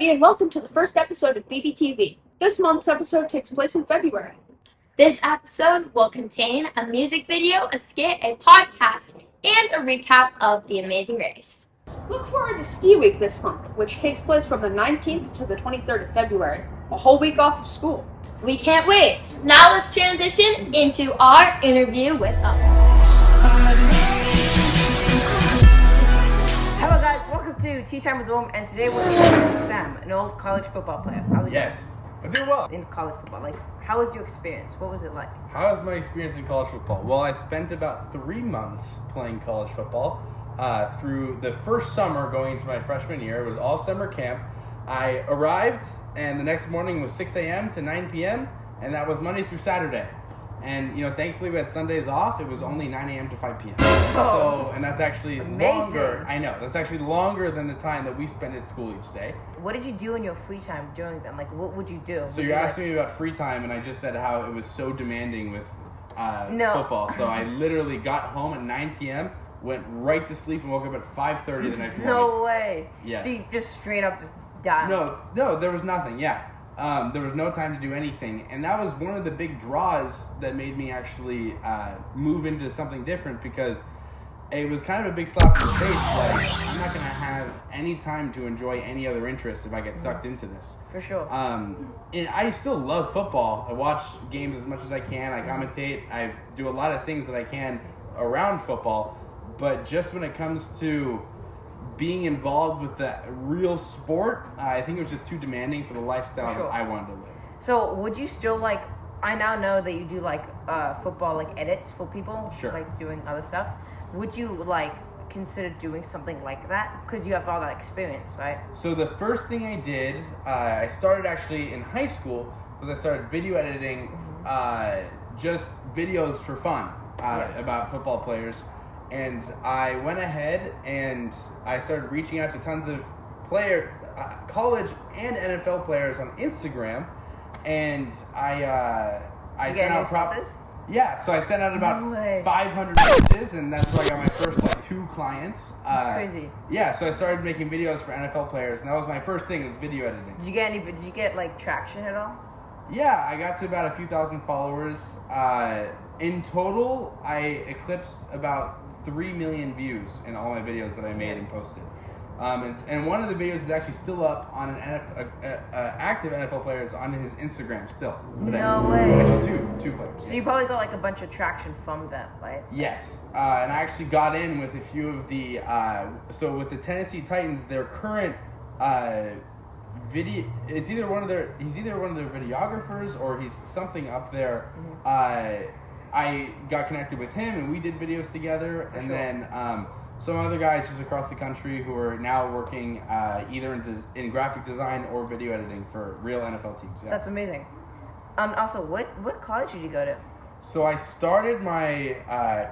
everybody, and welcome to the first episode of BBTV. This month's episode takes place in February. This episode will contain a music video, a skit, a podcast, and a recap of The Amazing Race. Look forward to Ski Week this month, which takes place from the 19th to the 23rd of February, a whole week off of school. We can't wait. Now let's transition into our interview with Hello guys, welcome to Tea Time with Rome, and today we're talking with Sam, an old college football player. How's it Yes, I do well. in college football? Like, how was your experience? What was it like? How was my experience in college football? Well, I spent about 3 months playing college football. Through the first summer going into my freshman year, it was all summer camp. I arrived, and the next morning was 6 a.m. to 9 p.m., and that was Monday through Saturday. And, thankfully we had Sundays off. It was only 9 a.m. to 5 p.m. And that's actually longer. I know. That's actually longer than the time that we spend at school each day. What did you do in your free time during them? Like, what would you do? So you're asking me about free time, and I just said how it was so demanding with football. So I literally got home at 9 p.m., went right to sleep, and woke up at 5:30 the next morning. No way. Yes. So you just straight up just died. No, there was nothing. Yeah. There was no time to do anything, and that was one of the big draws that made me actually move into something different, because it was kind of a big slap in the face. Like, I'm not gonna have any time to enjoy any other interests if I get sucked into this. For sure. And I still love football. I watch games as much as I can. I commentate. I do a lot of things that I can around football, but just when it comes to being involved with the real sport, I think it was just too demanding for the lifestyle that I wanted to live. So would you still like? I now know that you do like football like edits for people, Sure. like doing other stuff. Would you like consider doing something like that because you have all that experience, right? So the first thing I did, I started actually in high school, was I started video editing, just videos for fun about football players. And I went ahead and I started reaching out to tons of college and NFL players on Instagram, and I sent out responses? Yeah, so I sent out about 500 messages, and that's where I got my first 2 clients. That's crazy. Yeah, so I started making videos for NFL players, and that was my first thing, was video editing. Did you get like traction at all? Yeah, I got to about a few thousand followers. In total, I eclipsed about 3 million views in all my videos that I made and posted. And one of the videos is actually still up on an active NFL players on his Instagram still today. No way. Actually, two players. So you probably got like a bunch of traction from them, right? Yes, and I actually got in with a few of the. So with the Tennessee Titans, their current video, he's either one of their videographers or he's something up there. I got connected with him, and we did videos together, and then some other guys just across the country who are now working either in graphic design or video editing for real NFL teams. Yeah. That's amazing. Also, what college did you go to? So I started my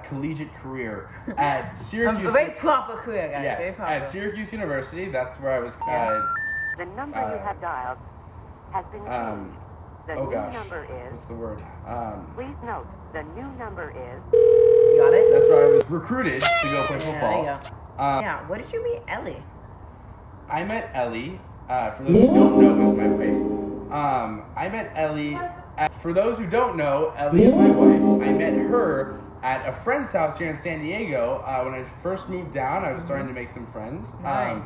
collegiate career at Syracuse. A very proper career, guys. Yes, very proper. at Syracuse University. That's where I was. The number you have dialed has been changed. The new number is. What's the word? Please note, the new number is. You got it? That's where I was recruited to go play football. There you go. Where did you meet Ellie? I met Ellie. For those who don't know, is my wife. I met Ellie. For those who don't know, Ellie is my wife. I met her at a friend's house here in San Diego. When I first moved down, I was starting to make some friends. Nice.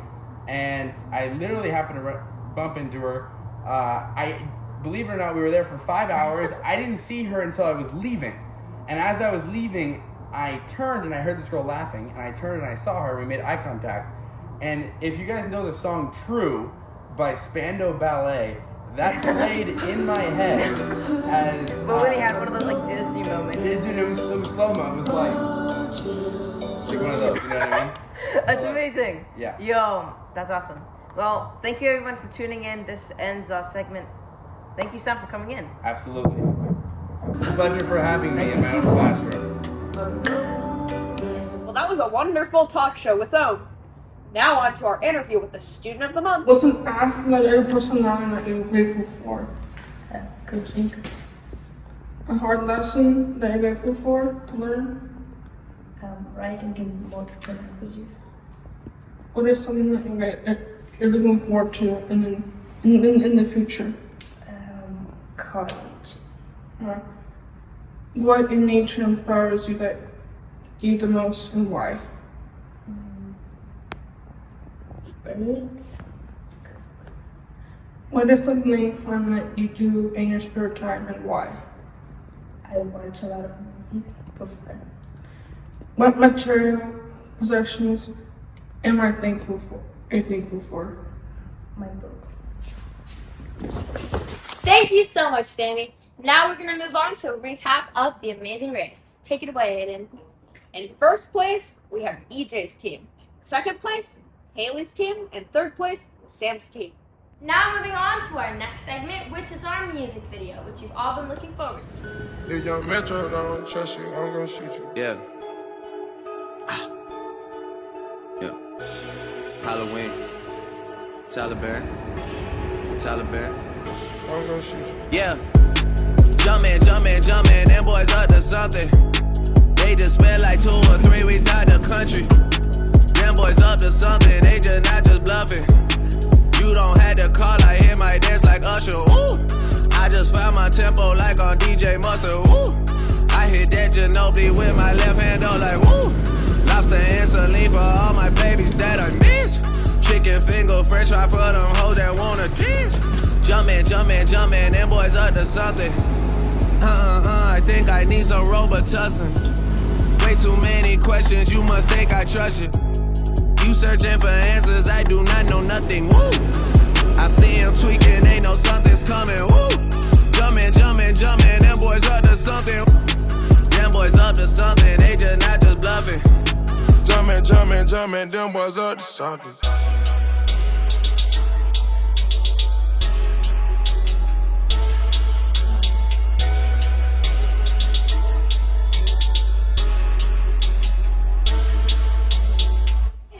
And I literally happened to bump into her. Believe it or not, we were there for 5 hours. I didn't see her until I was leaving. And as I was leaving, I turned and I heard this girl laughing. And I turned and I saw her. And we made eye contact. And if you guys know the song "True" by Spandau Ballet, that played in my head as. But when he had one of those like Disney moments. Dude, it was slow mo. It was like one of those. You know what I mean? That's amazing. Yeah. Yo, that's awesome. Well, thank you everyone for tuning in. This ends our segment. Thank you, Sam, for coming in. Absolutely. Pleasure for having me in my own classroom. Well, that was a wonderful talk show with Ohm. Now on to our interview with the Student of the Month. What's an ask that every person learning that you're grateful for? Coaching. A hard lesson that you're grateful for to learn? Writing in multiple languages. What is something that you're looking forward to in in the future? College. What in nature inspires you the most, and why? Birds. What is something fun that you do in your spare time, and why? I watch a lot of movies for fun. What material possessions am I thankful for? Are you thankful for? My books. Thank you so much, Sammy. Now we're going to move on to a recap of the amazing race. Take it away, Aiden. In first place, we have EJ's team. Second place, Haley's team. And third place, Sam's team. Now moving on to our next segment, which is our music video, which you've all been looking forward to. If young Metro don't trust you, I'm gonna shoot you. Yeah. Yeah. Halloween. Taliban. I'm gonna shoot you. Yeah. Jumpin', them boys up to something. They just spent like 2 or 3 weeks out the country. Them boys up to something, they just not just bluffing. You don't have to call, I hear my dance like Usher, ooh. I just found my tempo like on DJ Mustard, ooh. I hit that Ginobili with my left hand, though, like, woo. Lobster and saline for all my babies that I miss. Chicken finger, french fry for them hoes that wanna dance. Jumpin', them boys up to something. I think I need some Robitussin. Way too many questions, you must think I trust you. You searching for answers, I do not know nothing, woo. I see him tweaking, they know something's coming, woo. Jumpin', them boys up to something. Them boys up to something, they just not just bluffing. Jumpin', them boys up to something.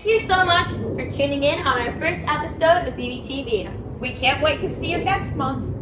Thank you so much for tuning in on our first episode of BBTV. We can't wait to see you next month.